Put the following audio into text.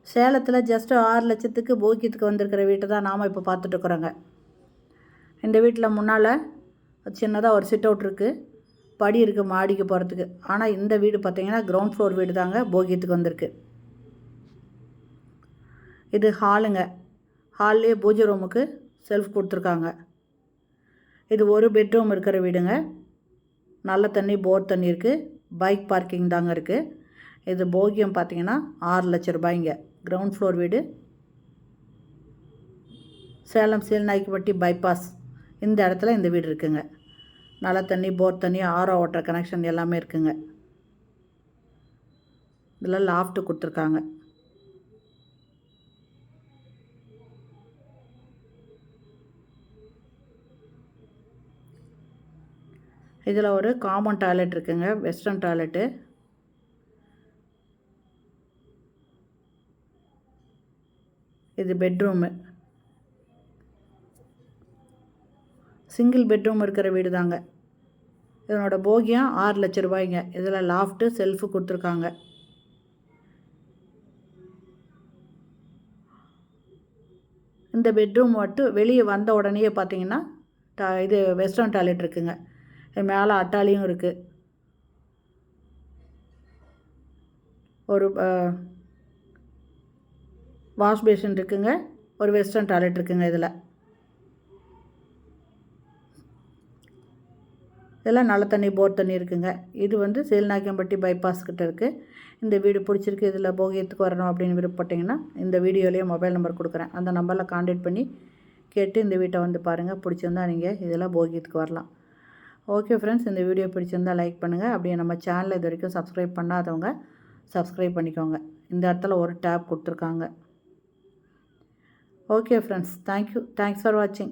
சேலத்தில் ஜஸ்ட்டு 6 லட்சத்துக்கு போக்கியத்துக்கு வந்திருக்கிற வீட்டை தான் நாம் இப்போ பார்த்துட்ருக்குறோங்க. இந்த வீட்டில் முன்னால் சின்னதாக ஒரு சிட் அவுட் இருக்குது, படி இருக்குது மாடிக்கு போகிறதுக்கு. ஆனால் இந்த வீடு பார்த்திங்கன்னா கிரவுண்ட் ஃப்ளோர் வீடு தாங்க போக்கியத்துக்கு வந்திருக்கு. இது ஹாலுங்க. ஹால்லேயே பூஜை ரூமுக்கு செல்ஃப் கொடுத்துருக்காங்க. இது ஒரு பெட்ரூம் இருக்கிற வீடுங்க. நல்ல தண்ணி, போர் தண்ணி இருக்குது. பைக் பார்க்கிங் தாங்க இருக்குது. இது போகியம் பார்த்திங்கன்னா 6 லட்ச ரூபாய்ங்க. கிரவுண்ட் ஃப்ளோர் வீடு, சேலம் சீல்நாய்க்குப்பட்டி பைபாஸ் இந்த இடத்துல இந்த வீடு இருக்குங்க. நல்ல தண்ணி, போர் தண்ணி, ஆரோ வாட்டர் கனெக்ஷன் எல்லாமே இருக்குங்க. இதில் லாஃப்ட்டு கொடுத்துருக்காங்க. இதில் ஒரு காமன் டாய்லெட் இருக்குங்க, வெஸ்டர்ன் டாய்லெட்டு. இது பெட்ரூமு. சிங்கிள் பெட்ரூம் இருக்கிற வீடு தாங்க. இதனோட போகியம் 6 லட்ச ரூபாய்ங்க. இதில் லாஃப்ட்டு, செல்ஃபு கொடுத்துருக்காங்க. இந்த பெட்ரூம் மட்டும் வெளியே வந்த உடனே பார்த்தீங்கன்னா இது வெஸ்டர்ன் டாய்லெட் இருக்குங்க. மேலே அட்டாலியும் இருக்குது. ஒரு வாஷ் பேஷன் இருக்குங்க. ஒரு வெஸ்டர்ன் டாய்லெட் இருக்குங்க. இதெல்லாம் நல்ல தண்ணி, போர் தண்ணி இருக்குங்க. இது வந்து சீல்நாயக்கம்பட்டி பைபாஸ் கிட்ட இருக்குது. இந்த வீடு பிடிச்சிருக்கு, இதில் போகியத்துக்கு வரணும் அப்படின்னு விருப்பப்பட்டிங்கன்னா இந்த வீடியோலேயே மொபைல் நம்பர் கொடுக்குறேன். அந்த நம்பரில் கான்டாக்ட் பண்ணி கேட்டு இந்த வீட்டை வந்து பாருங்கள். பிடிச்சிருந்தா நீங்கள் இதில் போகியத்துக்கு வரலாம். ஓகே ஃப்ரெண்ட்ஸ், இந்த வீடியோ பிடிச்சிருந்தால் லைக் பண்ணுங்கள். அப்படியே நம்ம சேனலை இது வரைக்கும் சப்ஸ்கிரைப் பண்ணாதவங்க சப்ஸ்கிரைப் பண்ணிக்கோங்க. இந்த இடத்துல ஒரு டேப் கொடுத்துருக்காங்க. Okay friends, thank you. Thanks for வாட்சிங்.